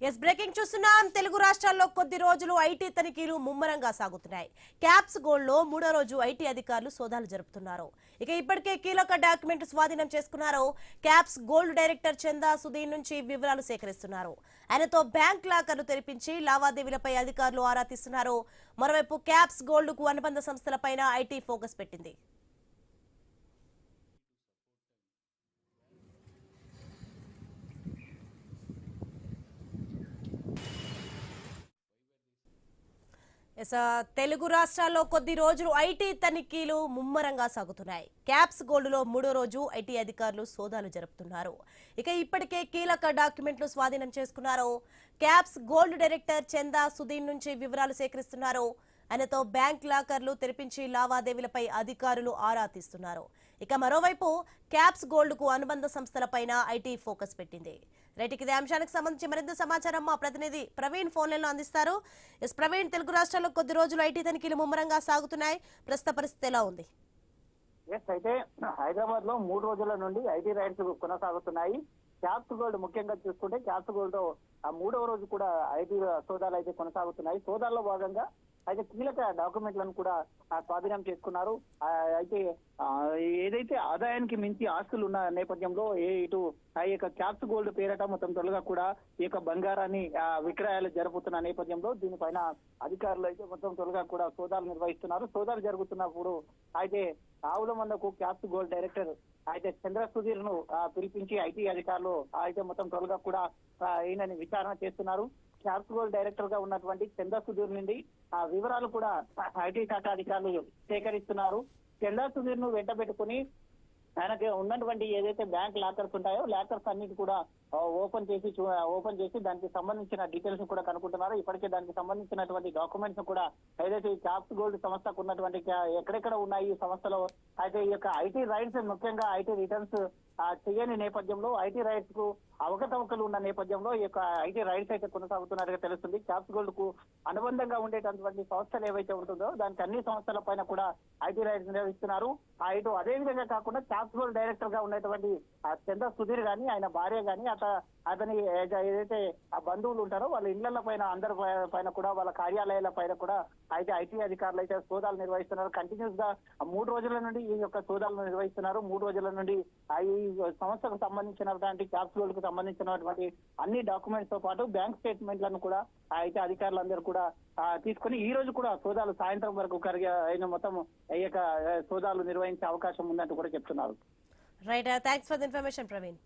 Yes breaking చూస్తున్నాం. తెలుగు రాష్ట్రాల్లో కొద్ది రోజులు ఐటీ తనిఖీలు ముమ్మరంగా సాగుతున్నాయి. క్యాప్స్ గోల్డ్ లో మూడో రోజు ఐటీ అధికారులు సోదాలు జరుపుతున్నారు. ఇక ఇప్పటికే కీలక డాక్యుమెంట్ స్వాధీనం చేసుకున్నారు. క్యాప్స్ గోల్డ్ డైరెక్టర్ చందా సుధీర్ నుంచి వివరాలు సేకరిస్తున్నారు. ఆయనతో బ్యాంక్ లాకర్లు తెరిపించి లావాదేవీలపై అధికారులు ఆరా తీస్తున్నారు. మరోవైపు క్యాప్స్ గోల్డ్ కు అనుబంధ సంస్థలపైన ఐటీ ఫోకస్ పెట్టింది. తెలుగు రాష్ట్రాల్లో కొద్ది రోజులు ఐటీ తనిఖీలు ముమ్మరంగా సాగుతున్నాయి. క్యాప్స్ గోల్డ్ లో మూడో రోజు ఐటీ అధికారులు సోదాలు జరుపుతున్నారు. ఇక ఇప్పటికే కీలక డాక్యుమెంట్లు స్వాధీనం చేసుకున్నారు. క్యాప్స్ గోల్డ్ డైరెక్టర్ చందా సుధీర్ నుంచి వివరాలు సేకరిస్తున్నారు. ఆయనతో బ్యాంక్ లాకర్లు తెరిపించి లావాదేవీలపై అధికారులు ఆరా తీస్తున్నారు. ఇక మరోవైపు క్యాప్స్ గోల్డ్ కు అనుబంధ సంస్థలపైన ఐటీ ఫోకస్ పెట్టింది. రైట్, ఇదే అంశానికి సంబంధించి మరింత సమాచారం మా ప్రతినిధి ప్రవీణ్ ఫోన్ లైన్ లో అందిస్తారు. ఎస్ ప్రవీణ్, తెలుగు రాష్ట్రాల్లో కొద్ది రోజులు ఐటీ తనిఖీలు ముమ్మరంగా సాగుతున్నాయి. ప్రస్తుత పరిస్థితి ఎలా ఉంది? అయితే హైదరాబాద్ లో 3 రోజుల నుండి ఐటీ రైడ్స్ కొనసాగుతున్నాయి. క్యాప్స్ గోల్డ్ ముఖ్యంగా చూసుకుంటే క్యాప్స్ గోల్డ్ లో ఆ 3వ రోజు కూడా ఐటీ సోదాలు అయితే కొనసాగుతున్నాయి. సోదాల్లో భాగంగా అయితే కీలక డాక్యుమెంట్లను కూడా స్వాధీనం చేసుకున్నారు. అయితే ఏదైతే ఆదాయానికి మించి ఆస్తులు ఉన్న నేపథ్యంలో ఇటు ఆ యొక్క క్యాప్స్ గోల్డ్ పేరట మొత్తం తొలగా కూడా ఈ యొక్క బంగారాన్ని విక్రయాలు జరుపుతున్న నేపథ్యంలో దీనిపైన అధికారులు అయితే మొత్తం తొలగా కూడా సోదాలు నిర్వహిస్తున్నారు. సోదాలు జరుగుతున్నప్పుడు అయితే ఆవుల మందకు క్యాప్స్ గోల్డ్ డైరెక్టర్ అయితే చంద్ర సుధీర్ ను పిలిపించి ఐటీ అధికారులు అయితే మొత్తం తొలగా కూడా ఈయనని విచారణ చేస్తున్నారు. క్యాప్స్ గోల్డ్ డైరెక్టర్ గా ఉన్నటువంటి చందా సుధీర్ నుండి ఆ వివరాలు కూడా ఐటీ శాఖ అధికారులు సేకరిస్తున్నారు. చందా సుధీర్ ను వెంట పెట్టుకుని ఆయనకి ఉన్నటువంటి ఏదైతే బ్యాంక్ లాకర్స్ ఉంటాయో లాకర్స్ అన్నిటి కూడా ఓపెన్ చేసి దానికి సంబంధించిన డీటెయిల్స్ కూడా కనుక్కుంటున్నారు. ఇప్పటికే దానికి సంబంధించినటువంటి డాక్యుమెంట్స్ కూడా ఏదైతే క్యాప్స్ గోల్డ్ సంస్థకు ఉన్నటువంటి ఎక్కడెక్కడ ఉన్నాయి ఈ సంస్థలో అయితే ఈ యొక్క ఐటీ రైట్స్ ముఖ్యంగా ఐటీ రిటర్న్స్ చేయని నేపథ్యంలో ఐటీ రైట్స్ కు అవకతవకలు ఉన్న నేపథ్యంలో ఈ యొక్క ఐటీ రైట్స్ అయితే కొనసాగుతున్నట్టుగా తెలుస్తుంది. క్యాప్స్ గోల్డ్ కు అనుబంధంగా ఉండేటటువంటి సంస్థలు ఏవైతే ఉంటుందో దానికి అన్ని సంస్థల పైన కూడా ఐటీ రైట్స్ నిర్వహిస్తున్నారు. ఇటు అదే విధంగా కాకుండా క్యాప్స్ గోల్డ్ డైరెక్టర్ గా ఉన్నటువంటి చందా సుధీర్ గాని ఆయన భార్య గాని అతని ఏదైతే ఆ బంధువులు ఉంటారో వాళ్ళ ఇళ్ల పైన అందరి పైన కూడా వాళ్ళ కార్యాలయాల పైన కూడా అయితే ఐటీ అధికారులు అయితే సోదాలు నిర్వహిస్తున్నారు. కంటిన్యూస్ గా 3 రోజుల నుండి ఈ యొక్క సోదాలను నిర్వహిస్తున్నారు. 3 రోజుల నుండి ఈ సంస్థకు సంబంధించినటువంటి క్యాప్స్ గోల్డ్ కు సంబంధించినటువంటి అన్ని డాక్యుమెంట్స్ తో పాటు బ్యాంక్ స్టేట్మెంట్లను కూడా అయితే అధికారులందరూ కూడా తీసుకుని ఈ రోజు కూడా సోదాలు సాయంత్రం వరకు అయిన మొత్తం ఈ యొక్క సోదాలు నిర్వహించే అవకాశం ఉందంటూ కూడా చెప్తున్నారు. Right, thanks for the information Praveen.